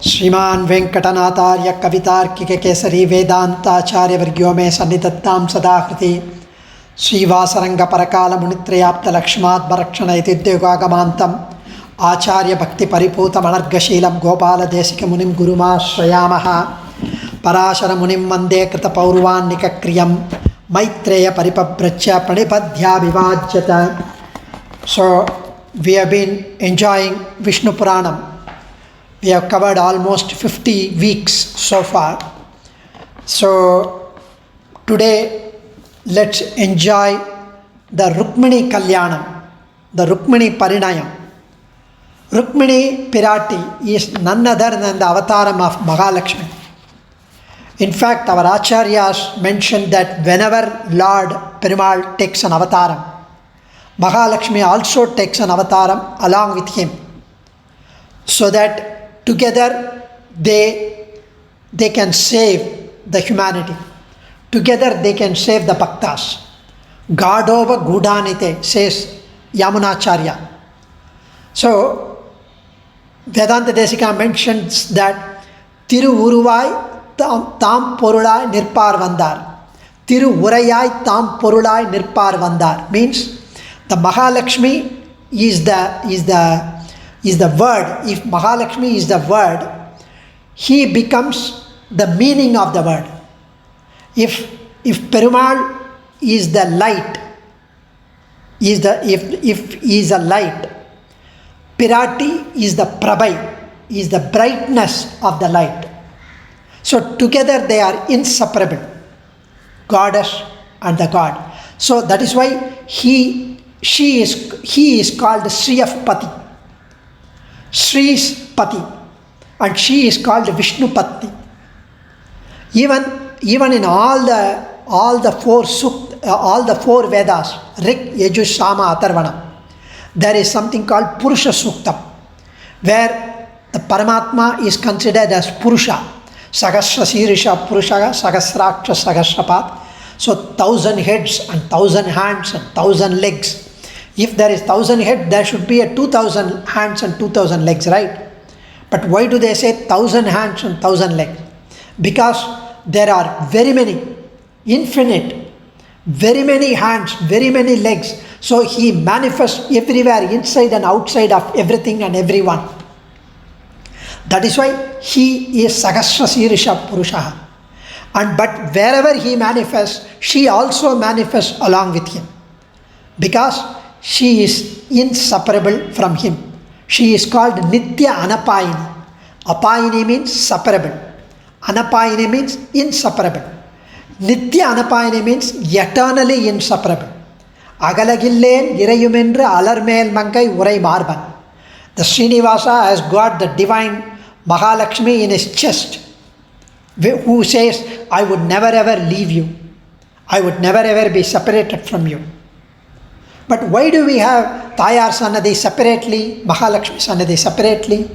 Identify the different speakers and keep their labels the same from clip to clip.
Speaker 1: श्रीमान वेंकटनाथार्य कवितार्किक केसरी वेदांताचार्य वर्ग्यो मे सन्निधत्तां सदाहृति श्रीवासरंग परकाल मुनित्रयाप्त लक्ष्मात्मरक्षण इत्युद्योगागमान्तम् आचार्य भक्ति परिपूत मनर्गशीलं गोपाल देशिक मुनिं गुरुमाश्रयामः पराशर मुनिं वन्दे कृत पौर्वान्निकक्रियं Maitreya परिपभ्रच्य प्रणिपद्याभिवाज्यत. So we have been enjoying Vishnupuranam. We have covered almost 50 weeks so far. So today let's enjoy the Rukmini Kalyanam, the Rukmini Parinayam. Rukmini Pirati is none other than the avataram of Mahalakshmi. In fact, our Acharyas mentioned that whenever Lord Perumal takes an avataram, Mahalakshmi also takes an avataram along with him, so that together they can save the humanity. Together they can save the bhaktas. Gadova Gudanite, says Yamunacharya. So Vedanta Desika mentions that Tiru Uruvai Tam Porulai Nirpar Vandar. Tiru Urayai Tam Porulai Nirpar Vandar means the Mahalakshmi is the word. If Mahalakshmi is the word, he becomes the meaning of the word. If Perumal is the light, if he is a light, Pirati is the Prabhai, is the brightness of the light. So together they are inseparable, goddess and the god. So that is why he is called Sri of Pati. Sri's Pati, and she is called Vishnupati. Even in all the four Vedas, Rik, Yajus, Sama, Atharvana, there is something called Purusha Suktam, where the Paramatma is considered as Purusha. Sahasra Sirisha Purusha, Sahasraksha Sahasrapat. So 1,000 heads and 1,000 hands and 1,000 legs. If there is 1,000 heads, there should be a 2,000 hands and 2,000 legs, right? But why do they say 1,000 hands and 1,000 legs? Because there are very many, infinite, very many hands, very many legs. So he manifests everywhere, inside and outside of everything and everyone. That is why he is Sahasra Sirisha Purusha. But wherever he manifests, she also manifests along with him. Because she is inseparable from him. She is called Nitya Anapayini. Apayini means separable. Anapayini means inseparable. Nitya Anapayini means eternally inseparable. Agalagillen irayumendra alarmel mangai urai marban. The Srinivasa has got the divine Mahalakshmi in his chest, who says, I would never ever leave you. I would never ever be separated from you. But why do we have Thaiyar Sannadhi separately, Mahalakshmi Sannadhi separately,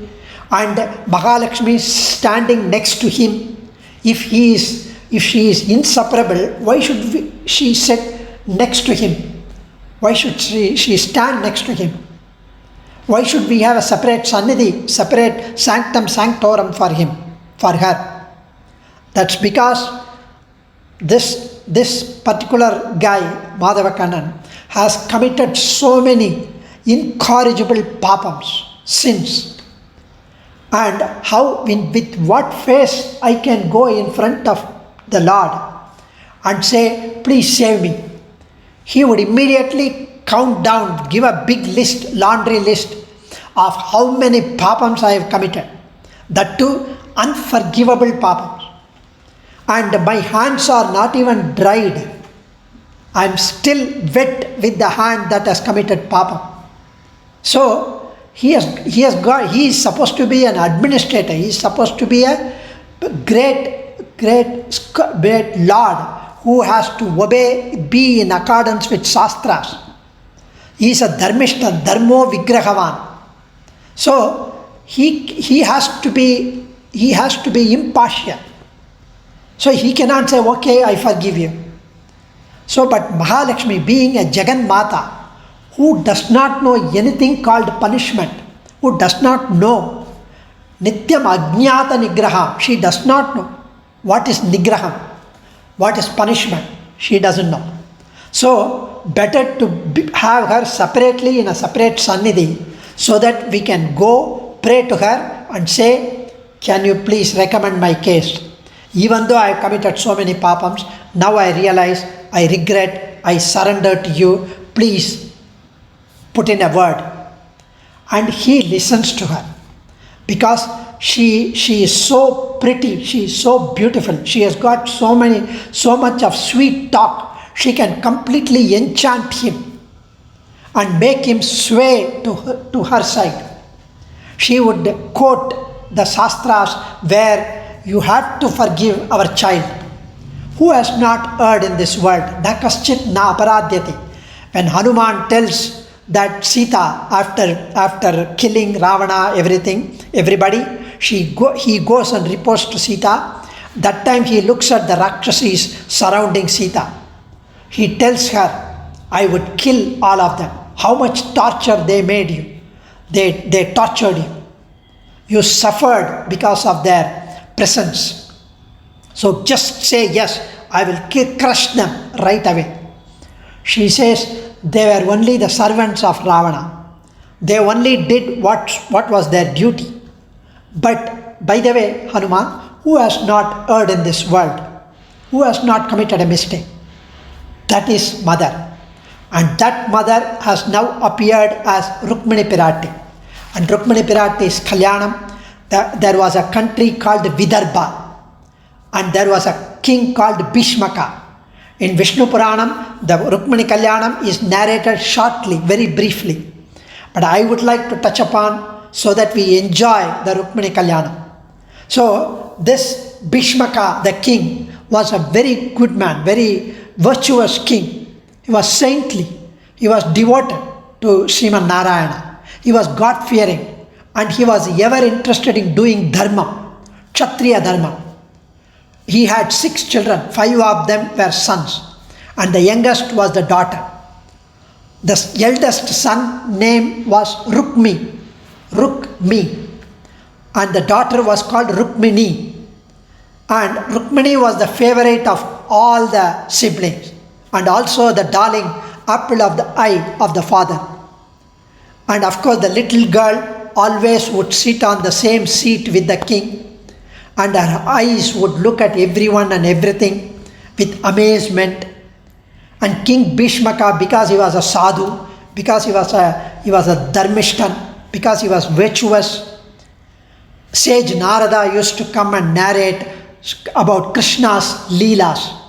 Speaker 1: and Mahalakshmi standing next to him? If she is inseparable, why should she sit next to him? Why should she stand next to him? Why should we have a separate Sannidhi, separate sanctum sanctorum for him, for her? That's because this particular guy, Madhavakkannan, has committed so many incorrigible papams, sins. And with what face I can go in front of the Lord and say, please save me? He would immediately count down, give a big list, laundry list of how many papams I have committed. That too, unforgivable papams. And my hands are not even dried. I am still wet with the hand that has committed papam. So he is supposed to be an administrator. He is supposed to be a great Lord who has to obey, be in accordance with Shastras. He is a Dharmishta, Dharmo Vigrahavan. So he has to be impartial. So he cannot say, okay, I forgive you. So, but Mahalakshmi, being a Jagan Mata, who does not know anything called punishment, who does not know Nityam Ajnata Nigraham. She does not know what is Nigraham, what is punishment. She doesn't know. So, better to have her separately in a separate Sannidhi so that we can go pray to her and say, can you please recommend my case? Even though I have committed so many papams, now I realize, I regret, I surrender to you, please put in a word. And he listens to her because she is so pretty, she is so beautiful, she has got so much of sweet talk. She can completely enchant him and make him sway to her side. She would quote the Shastras where you have to forgive our child. Who has not erred in this world? Na kaschit na aparadhyati. When Hanuman tells that Sita, after killing Ravana, everybody, he goes and reports to Sita. That time he looks at the Rakshasis surrounding Sita. He tells her, I would kill all of them. How much torture they made you. They tortured you. You suffered because of their presence. So just say yes, I will crush them right away. She says they were only the servants of Ravana. They only did what was their duty. But by the way, Hanuman, who has not erred in this world? Who has not committed a mistake? That is mother. And that mother has now appeared as Rukmini Pirati. And Rukmini Pirati is Kalyanam. There was a country called Vidarbha. And there was a king called Bhishmaka. In Vishnupuranam, the Rukmini Kalyanam is narrated shortly, very briefly. But I would like to touch upon so that we enjoy the Rukmini Kalyanam. So this Bhishmaka, the king, was a very good man, very virtuous king. He was saintly. He was devoted to Sriman Narayana. He was God-fearing. And he was ever interested in doing dharma, Kshatriya dharma. He had 6 children, 5 of them were sons, and the youngest was the daughter. The eldest son name was Rukmi, and the daughter was called Rukmini. And Rukmini was the favorite of all the siblings, and also the darling apple of the eye of the father. And of course the little girl always would sit on the same seat with the king, and her eyes would look at everyone and everything with amazement. And King Bhishmaka, because he was a sadhu, because he was a dharmishtan, because he was virtuous, sage Narada used to come and narrate about Krishna's leelas,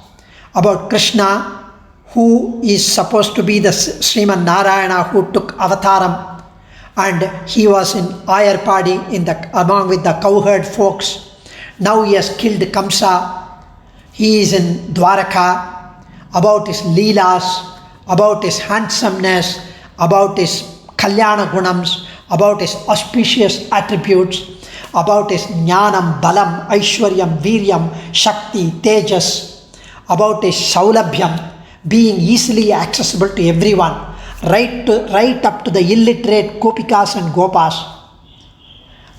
Speaker 1: about Krishna, who is supposed to be the Sriman Narayana who took avataram, and he was in Ayarpadi among with the cowherd folks. Now he has killed Kamsa. He is in Dwaraka. About his leelas, about his handsomeness, about his kalyana gunams, about his auspicious attributes, about his jnanam, balam, aishwaryam, viryam, shakti, tejas, about his saulabhyam, being easily accessible to everyone, right up to the illiterate gopikas and gopas.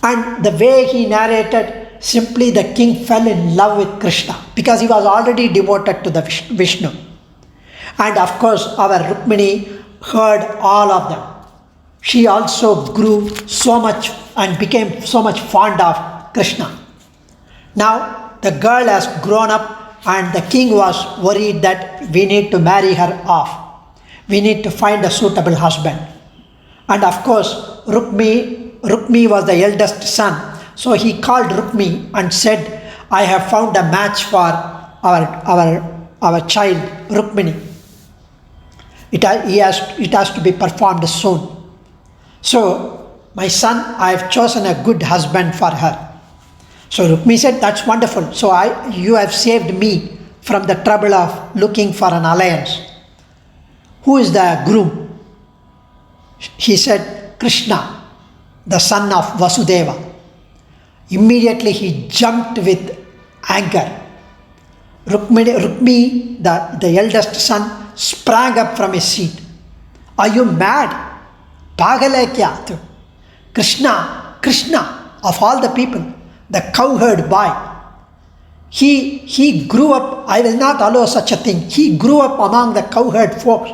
Speaker 1: And the way he narrated, simply the king fell in love with Krishna because he was already devoted to the Vishnu. And of course our Rukmini heard all of them. She also grew so much and became so much fond of Krishna. Now the girl has grown up and the king was worried that we need to marry her off. We need to find a suitable husband. And of course Rukmi was the eldest son. So he called Rukmi and said, I have found a match for our child Rukmini. It has to be performed soon. So, my son, I have chosen a good husband for her. So Rukmi said, that's wonderful. So you have saved me from the trouble of looking for an alliance. Who is the groom? He said, Krishna, the son of Vasudeva. Immediately he jumped with anger. Rukmi, the eldest son, sprang up from his seat. Are you mad? Pagal hai kya tu? Krishna, of all the people, the cowherd boy, he grew up, I will not allow such a thing. He grew up among the cowherd folks.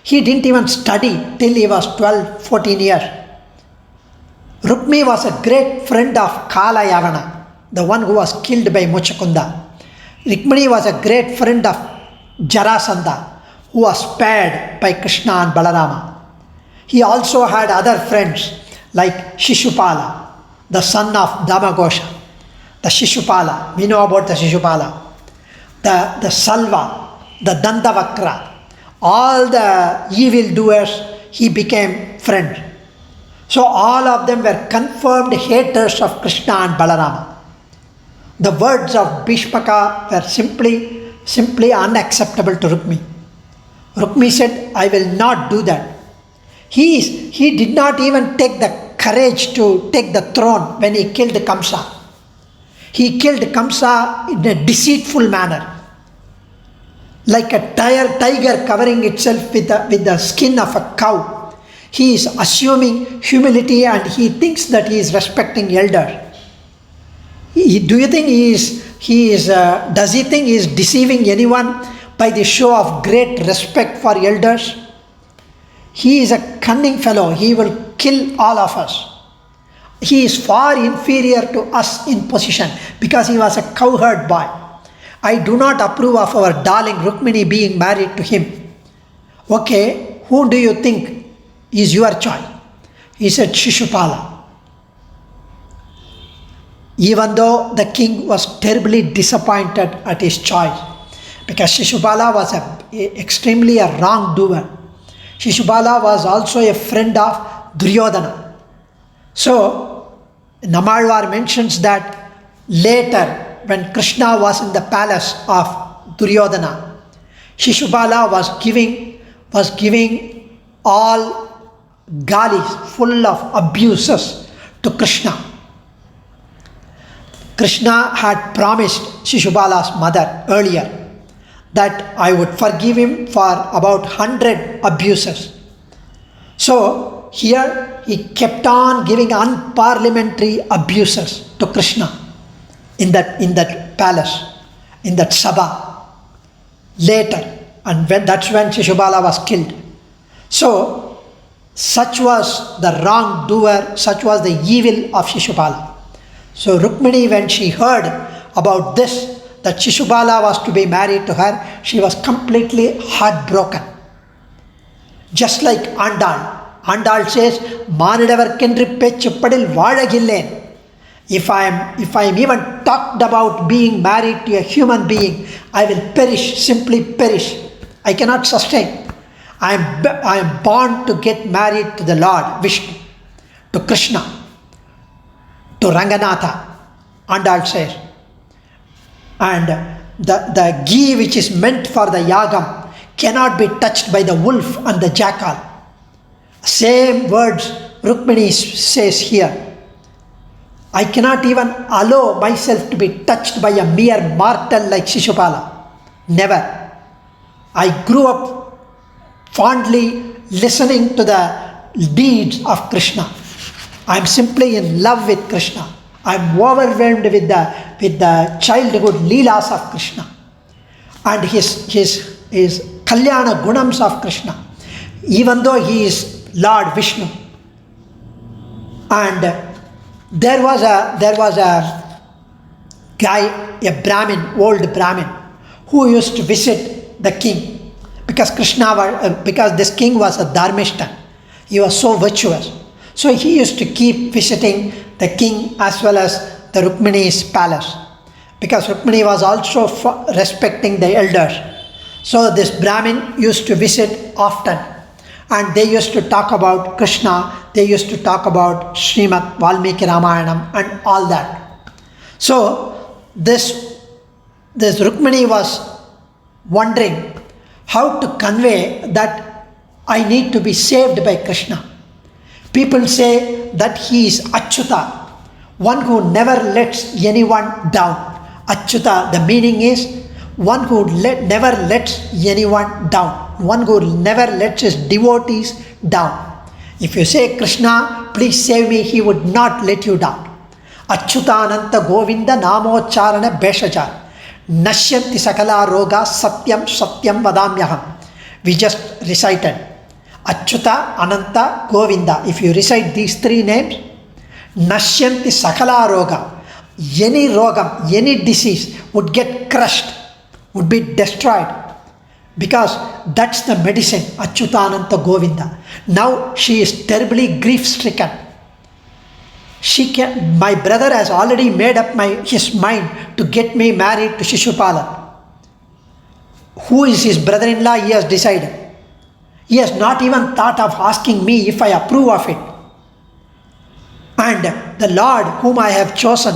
Speaker 1: He didn't even study till he was 12, 14 years. Rukmi was a great friend of Kala Yavana, the one who was killed by Muchakunda. Rukmini was a great friend of Jarasandha, who was spared by Krishna and Balarama. He also had other friends like Shishupala, the son of Damagosha. The Shishupala, we know about the Shishupala. The Salva, the Dandavakra, all the evildoers, he became friends. So all of them were confirmed haters of Krishna and Balarama. The words of Bhishmaka were simply unacceptable to Rukmi. Rukmi said, I will not do that. He did not even take the courage to take the throne when he killed Kamsa. He killed Kamsa in a deceitful manner. Like a tiger covering itself with the skin of a cow. He is assuming humility and he thinks that he is respecting elders. Do you think does he think he is deceiving anyone by the show of great respect for elders? He is a cunning fellow. He will kill all of us. He is far inferior to us in position because he was a cowherd boy. I do not approve of our darling Rukmini being married to him. Okay, who do you think is your choice? He said Shishupala. Even though the king was terribly disappointed at his choice, because Shishupala was extremely a wrongdoer. Shishupala was also a friend of Duryodhana. So, Namalvar mentions that later, when Krishna was in the palace of Duryodhana, Shishupala was giving all galis full of abuses to Krishna. Krishna had promised Shishupala's mother earlier that I would forgive him for about 100 abuses. So here he kept on giving unparliamentary abuses to Krishna in that palace, in that sabha. Later, and that's when Shishupala was killed. So such was the wrongdoer, such was the evil of Shishupala. So Rukmini, when she heard about this, that Shishupala was to be married to her, she was completely heartbroken. Just like Andal. Andal says, Manidavar kendri pechuppadil vaazhagillen. If I am even talked about being married to a human being, I will perish, simply perish. I cannot sustain. I am born to get married to the Lord Vishnu, to Krishna, to Ranganatha, Andal says. And the ghee which is meant for the yagam cannot be touched by the wolf and the jackal. Same words Rukmini says here. I cannot even allow myself to be touched by a mere mortal like Shishupala. Never. I grew up fondly listening to the deeds of Krishna. I am simply in love with Krishna. I am overwhelmed with the childhood leelas of Krishna and his kalyana gunams of Krishna, even though he is Lord Vishnu. And there was a guy, a Brahmin, old Brahmin, who used to visit the king because this king was a dharmishta. He was so virtuous. So he used to keep visiting the king as well as the Rukmini's palace, because Rukmini was also respecting the elders. So this Brahmin used to visit often, and they used to talk about Krishna, they used to talk about Srimad Valmiki Ramayanam and all that. So this Rukmini was wondering how to convey that I need to be saved by Krishna. People say that he is Achyuta, one who never lets anyone down. Achyuta, the meaning is one who never lets anyone down, one who never lets his devotees down. If you say, Krishna, please save me, he would not let you down. Achyutananta Govinda Namocharana Beshaja. Nashyanti Sakala Roga Satyam Satyam Vadamyaham. We just recited Achyuta, Ananta, Govinda. If you recite these three names, Nashyanti Sakala Roga. Any rogam, any disease would get crushed, would be destroyed. Because that's the medicine, Achyutananta Govinda. Now she is terribly grief-stricken. My brother has already made up his mind to get me married to Shishupala. Who is his brother-in-law? He has decided. He has not even thought of asking me if I approve of it. And the Lord whom I have chosen,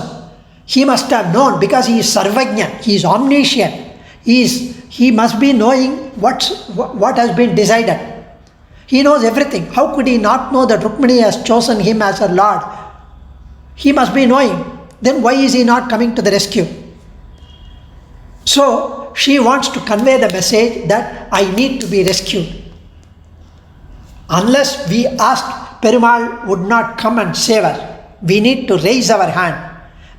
Speaker 1: he must have known, because he is Sarvajna, he is omniscient. He must be knowing what has been decided. He knows everything. How could he not know that Rukmini has chosen him as her Lord? He must be knowing. Then why is he not coming to the rescue? So she wants to convey the message that I need to be rescued. Unless we ask, Perumal would not come and save us. We need to raise our hand,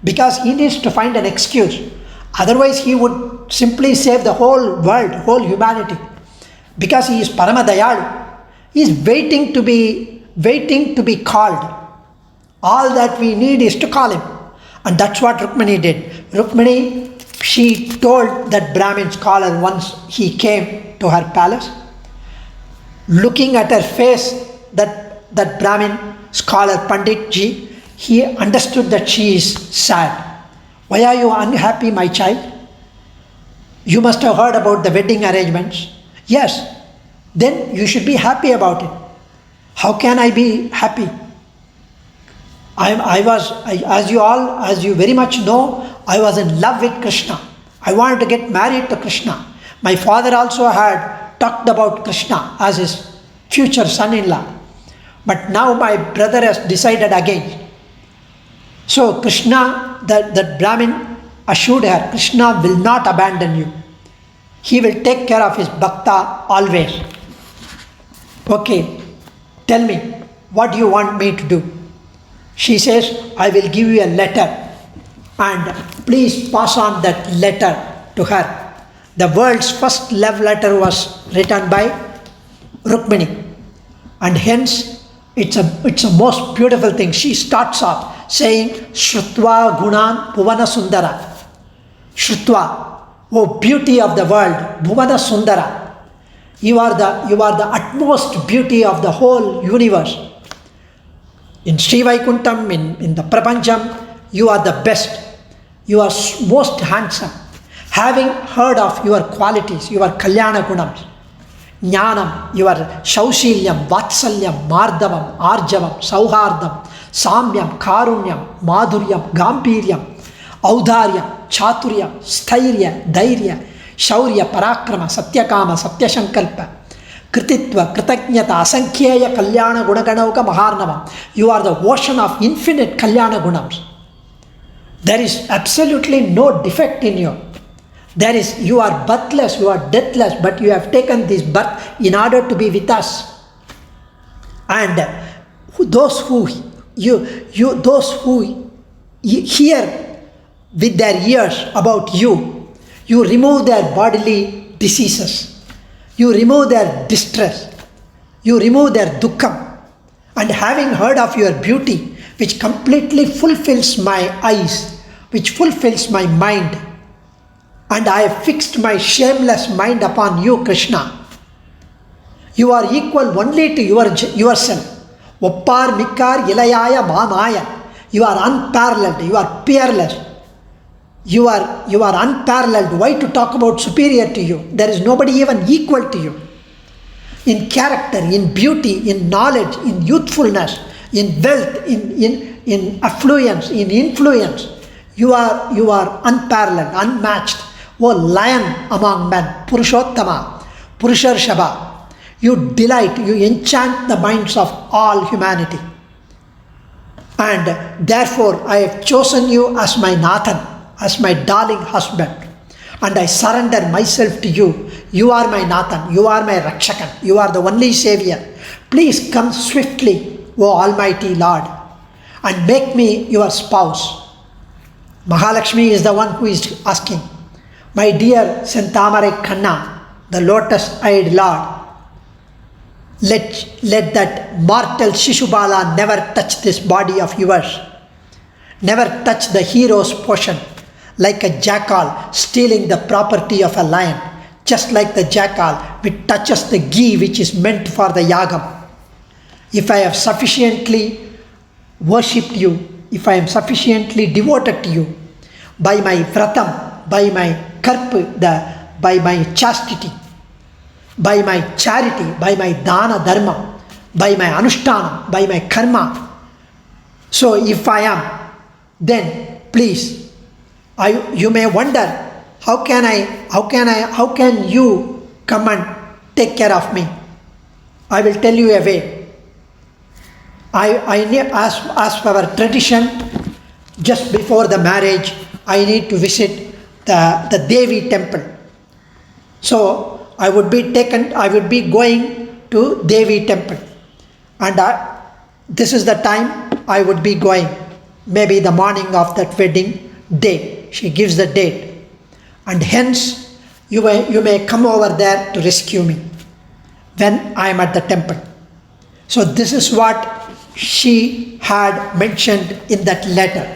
Speaker 1: because he needs to find an excuse. Otherwise he would simply save the whole world, whole humanity. Because he is Paramadayalu. He is waiting to be called. All that we need is to call him. And that's what Rukmini did. Rukmini, she told that Brahmin scholar once he came to her palace. Looking at her face, that Brahmin scholar Pandit Ji, he understood that she is sad. Why are you unhappy, my child? You must have heard about the wedding arrangements. Yes, then you should be happy about it. How can I be happy? As you very much know, I was in love with Krishna. I wanted to get married to Krishna. My father also had talked about Krishna as his future son-in-law. But now my brother has decided against. So Krishna, that Brahmin assured her, Krishna will not abandon you. He will take care of his bhakta always. Okay, tell me, what do you want me to do? She says, I will give you a letter, and please pass on that letter to her. The world's first love letter was written by Rukmini, and hence it's a most beautiful thing. She starts off saying, Shrutva Gunan Bhuvana Sundara. Shrutva, oh beauty of the world, Bhuvana Sundara. You are the utmost beauty of the whole universe. In Sri Vaikuntham, in the Prapancham, you are the best. You are most handsome. Having heard of your qualities, your Kalyana Gunams, Jnanam, your Shaushilyam, Vatsalyam, Mardavam, Arjavam, Sauhardam, Samyam, Karunyam, Madhuryam, Gampiryam, Audharyam, Chaturyam, Sthairya, Dairya, Shaurya, Parakrama, Satyakama, Satyashankalpa, Krititva, Kritajnata, Asankhyaya, Kalyana Gunaganauka, Maharnavam. You are the ocean of infinite Kalyana Gunams. There is absolutely no defect in you. You are birthless, you are deathless, but you have taken this birth in order to be with us. And those who hear with their ears about you, you remove their bodily diseases. You remove their distress. You remove their dukkham. And having heard of your beauty, which completely fulfills my eyes, which fulfills my mind, and I have fixed my shameless mind upon you, Krishna. You are equal only to yourself. Oppar Mikkar Ilayaya Mamaya. You are unparalleled. You are peerless. You are unparalleled. Why to talk about superior to you? There is nobody even equal to you. In character, in beauty, in knowledge, in youthfulness, in wealth, in affluence, in influence. You are unparalleled, unmatched. O lion among men, Purushottama, Purusharshaba. You delight, you enchant the minds of all humanity. And therefore I have chosen you as my Nathan, as my darling husband, and I surrender myself to you. You are my Nathan, you are my Rakshakan, you are the only Savior. Please come swiftly, O Almighty Lord, and make me your spouse. Mahalakshmi is the one who is asking, my dear Sentamarai Kanna, the lotus-eyed Lord, let that mortal Shishubala never touch this body of yours. Never touch the hero's portion, like a jackal stealing the property of a lion, just like the jackal which touches the ghee which is meant for the yagam. If I have sufficiently worshipped you, if I am sufficiently devoted to you, by my vratam, by my karp, by my chastity, by my charity, by my dana dharma, by my anushtana, by my karma. So if I am, then please, you may wonder, how can you come and take care of me? I will tell you a way. As per our tradition, just before the marriage, I need to visit the Devi temple. So I would be going to Devi temple, and this is the time I would be going, maybe the morning of that wedding day. She gives the date, and hence you may come over there to rescue me when I am at the temple. So this is what she had mentioned in that letter,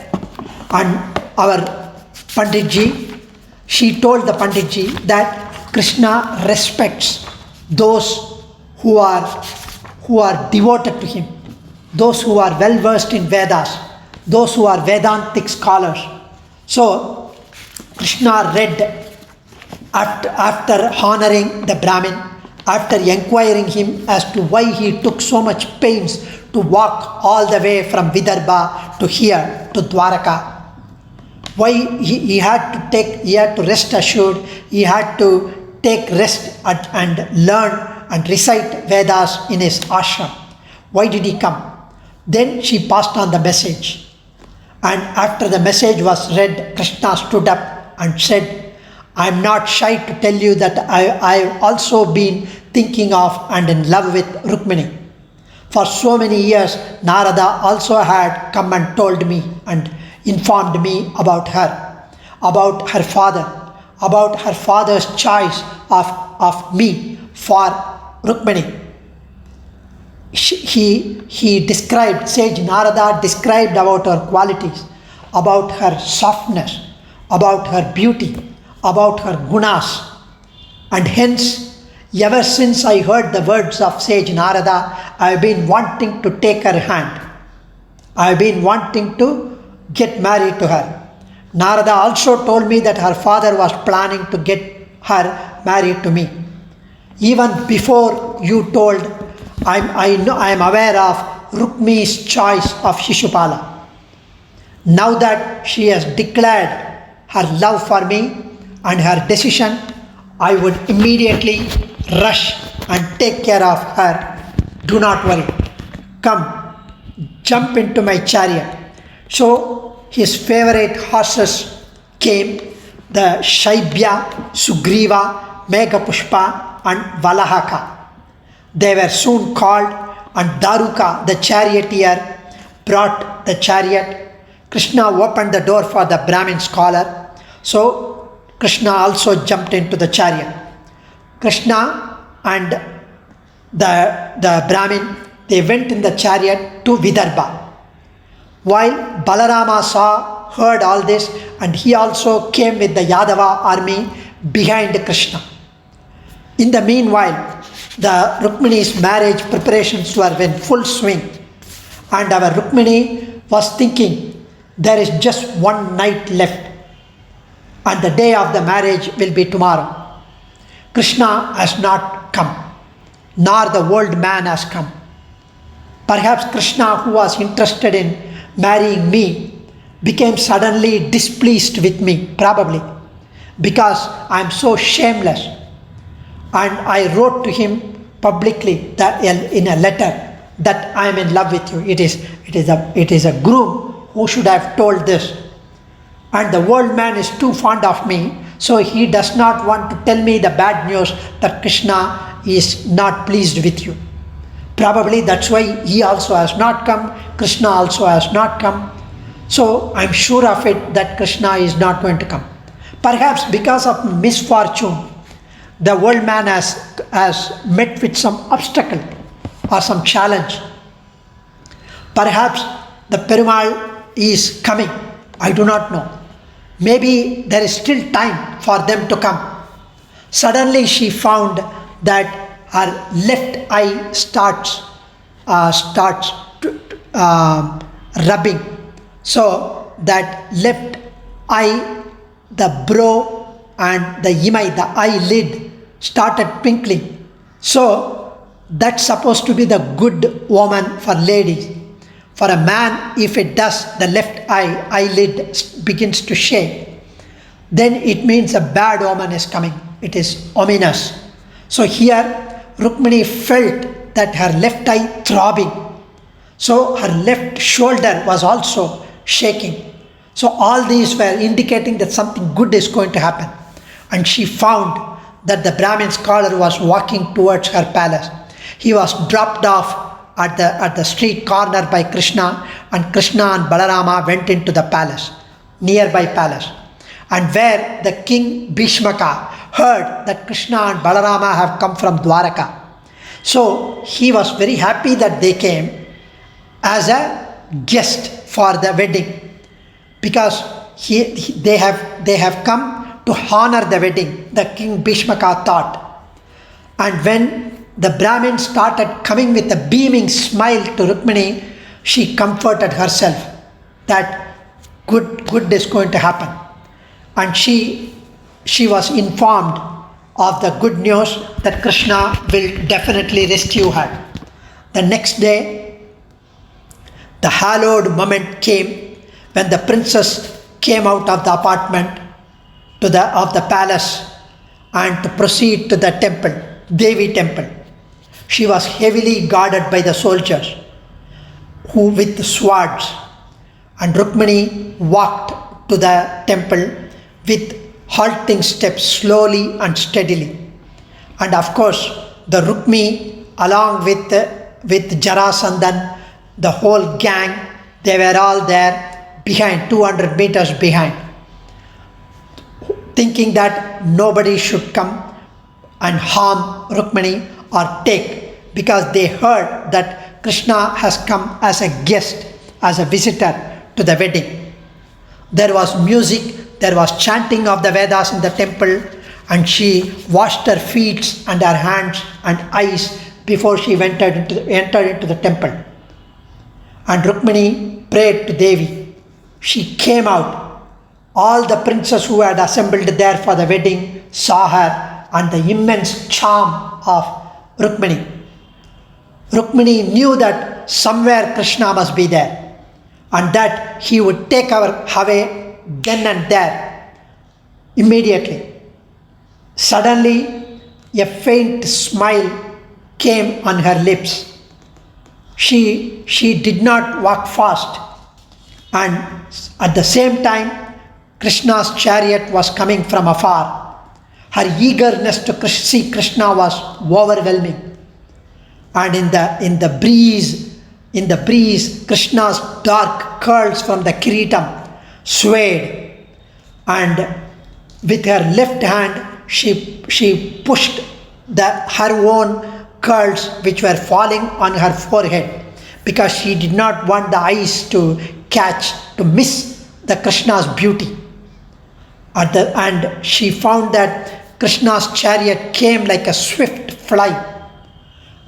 Speaker 1: and our Panditji, she told the Panditji that Krishna respects those who are devoted to him, those who are well versed in Vedas, those who are Vedantic scholars. So Krishna read, after honoring the Brahmin, after inquiring him as to why he took so much pains to walk all the way from Vidarbha to here, to Dwaraka, why he had to rest assured, he had to take rest and learn and recite Vedas in his ashram. Why did he come? Then she passed on the message. And after the message was read, Krishna stood up and said, I am not shy to tell you that I've also been thinking of and in love with Rukmini. For so many years, Narada also had come and told me and informed me about her father's choice of me for Rukmini. He described, Sage Narada described about her qualities, about her softness, about her beauty, about her gunas. And hence, ever since I heard the words of Sage Narada, I have been wanting to take her hand. I have been wanting to get married to her. Narada also told me that her father was planning to get her married to me. Even before you told, I am aware of Rukmini's choice of Shishupala. Now that she has declared her love for me and her decision, I would immediately rush and take care of her. Do not worry. Come, jump into my chariot. So his favorite horses came, the Shaibya, Sugriva, Meghapushpa and Valahaka. They were soon called, and Daruka, the charioteer, brought the chariot. Krishna opened the door for the Brahmin scholar. So Krishna also jumped into the chariot. Krishna and the Brahmin, they went in the chariot to Vidarbha. While Balarama heard all this, and he also came with the Yadava army behind Krishna. In the meanwhile, the Rukmini's marriage preparations were in full swing, and our Rukmini was thinking, there is just one night left, and the day of the marriage will be tomorrow. Krishna has not come, nor the old man has come. Perhaps Krishna, who was interested in marrying me, became suddenly displeased with me, probably, because I am so shameless. And I wrote to him publicly that in a letter that I am in love with you. It is a groom who should have told this. And the old man is too fond of me, so he does not want to tell me the bad news that Krishna is not pleased with you. Probably that's why he also has not come, Krishna also has not come. So I'm sure of it that Krishna is not going to come. Perhaps because of misfortune, the old man has met with some obstacle or some challenge. Perhaps the Perumal is coming. I do not know. Maybe there is still time for them to come. Suddenly she found that her left eye starts rubbing. So that left eye, the brow and the imai, the eyelid started twinkling. So that's supposed to be the good woman for ladies. For a man, if it does, the left eyelid begins to shake, then it means a bad omen is coming. It is ominous. So here Rukmini felt that her left eye throbbing. So her left shoulder was also shaking. So all these were indicating that something good is going to happen. And she found that the Brahmin scholar was walking towards her palace. He was dropped off at the street corner by Krishna, and Krishna and Balarama went into the palace, nearby palace. And where the king Bhishmaka heard that Krishna and Balarama have come from Dwaraka. So he was very happy that they came as a guest for the wedding, because they have come to honor the wedding, the king Bhishmaka thought. And when the Brahmin started coming with a beaming smile to Rukmini, she comforted herself that good is going to happen. And she was informed of the good news that Krishna will definitely rescue her. The next day, the hallowed moment came when the princess came out of the apartment of the palace and to proceed to the temple, Devi temple. She was heavily guarded by the soldiers who with swords, and Rukmini walked to the temple with halting steps, slowly and steadily. And of course the Rukmi along with Jarasandan, the whole gang, they were all there behind, 200 meters behind, thinking that nobody should come and harm Rukmini or take, because they heard that Krishna has come as a guest, as a visitor to the wedding. There was music, there was chanting of the Vedas in the temple, and she washed her feet and her hands and eyes before she entered into the temple. And Rukmini prayed to Devi. She came out. All the princes who had assembled there for the wedding saw her and the immense charm of Rukmini. Rukmini knew that somewhere Krishna must be there, and that he would take her away then and there, immediately. Suddenly, a faint smile came on her lips. She did not walk fast, and at the same time, Krishna's chariot was coming from afar. Her eagerness to see Krishna was overwhelming. And in the breeze, Krishna's dark curls from the kiritam swayed, and with her left hand she pushed her own curls which were falling on her forehead, because she did not want the eyes to miss the Krishna's beauty. And she found that Krishna's chariot came like a swift fly.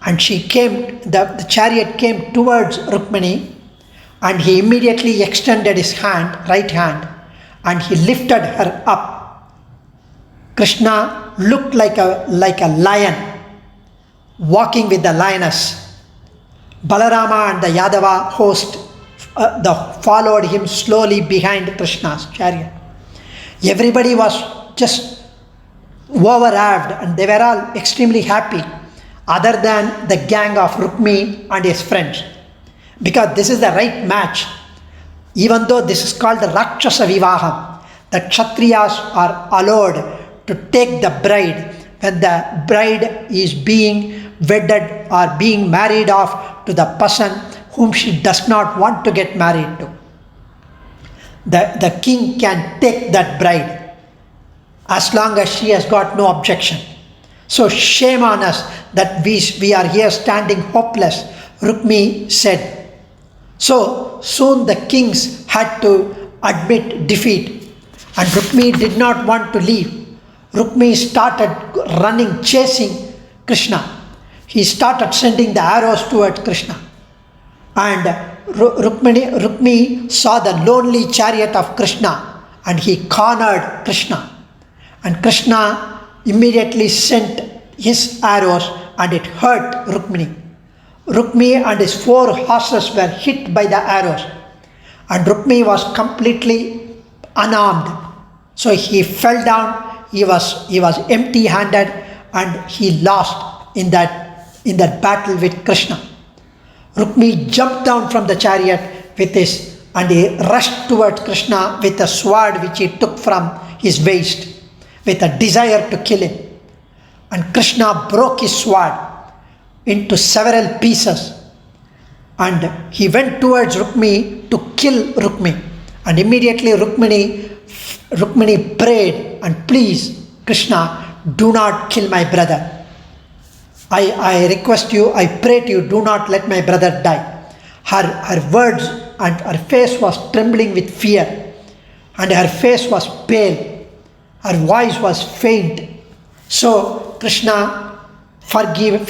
Speaker 1: And the chariot came towards Rukmini, and he immediately extended his right hand, and he lifted her up. Krishna looked like a lion walking with the lioness. Balarama and the Yadava host followed him slowly behind Krishna's chariot. Everybody was just overawed, and they were all extremely happy, other than the gang of Rukmi and his friends, because this is the right match. Even though this is called the Rakshasa Vivaham, the Kshatriyas are allowed to take the bride when the bride is being wedded or being married off to the person whom she does not want to get married to. the king can take that bride as long as she has got no objection. So shame on us that we are here standing hopeless, Rukmini said. So soon the kings had to admit defeat, and Rukmini did not want to leave. Rukmini started running, chasing Krishna. He started sending the arrows towards Krishna. And Rukmini saw the lonely chariot of Krishna, and he cornered Krishna. And Krishna immediately sent his arrows, and it hurt Rukmini. Rukmini and his 4 horses were hit by the arrows, and Rukmini was completely unarmed. So he fell down, he was empty-handed, and he lost in that battle with Krishna. Rukmini jumped down from the chariot and he rushed towards Krishna with a sword which he took from his waist with a desire to kill him. And Krishna broke his sword into several pieces, and he went towards Rukmini to kill Rukmini. And immediately Rukmini prayed, and please, Krishna, do not kill my brother. I request you, I pray to you, do not let my brother die. Her words and her face was trembling with fear, and her face was pale. Her voice was faint. So Krishna forgave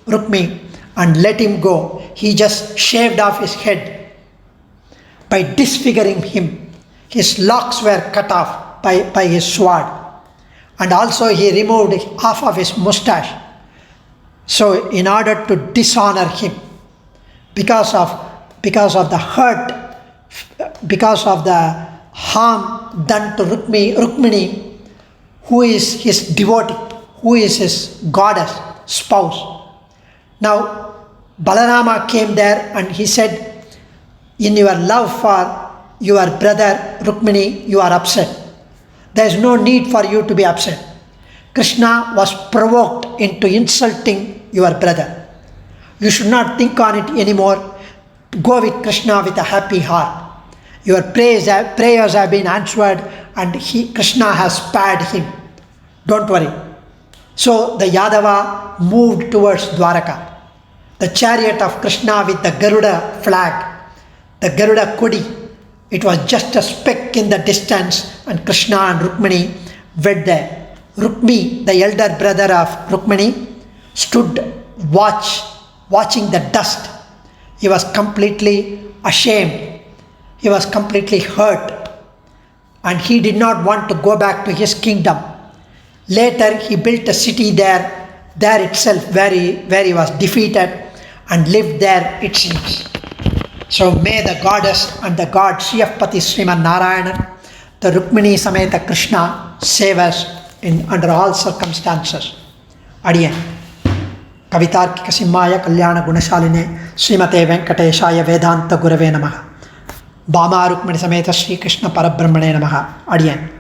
Speaker 1: Rukmini and let him go. He just shaved off his head by disfiguring him. His locks were cut off by his sword, and also he removed half of his mustache. So in order to dishonor him, because of the hurt, because of the harm done to Rukmini, who is his devotee, who is his goddess, spouse. Now Balarama came there and he said, in your love for your brother Rukmini, you are upset. There is no need for you to be upset. Krishna was provoked into insulting your brother. You should not think on it anymore. Go with Krishna with a happy heart. Your prayers have been answered, and Krishna has spared him. Don't worry. So the Yadava moved towards Dwaraka. The chariot of Krishna with the Garuda flag, the Garuda Kudi, it was just a speck in the distance, and Krishna and Rukmini went there. Rukmini, the elder brother of Rukmini, stood watching the dust. He was completely ashamed. He was completely hurt, and he did not want to go back to his kingdom. Later he built a city there itself where he was defeated and lived there, it seems. So may the goddess and the god Sriyapati Sriman Narayanan, the Rukmini Sameta Krishna, save us under all circumstances. Adiyan. Kavitarkika Simhaya Kalyana Gunashaline Srimate Venkateshaya Vedanta Gurave Namaha. Bama Rukmini Sameta Sri Krishna Parabrahmane Namaha. Adiyan.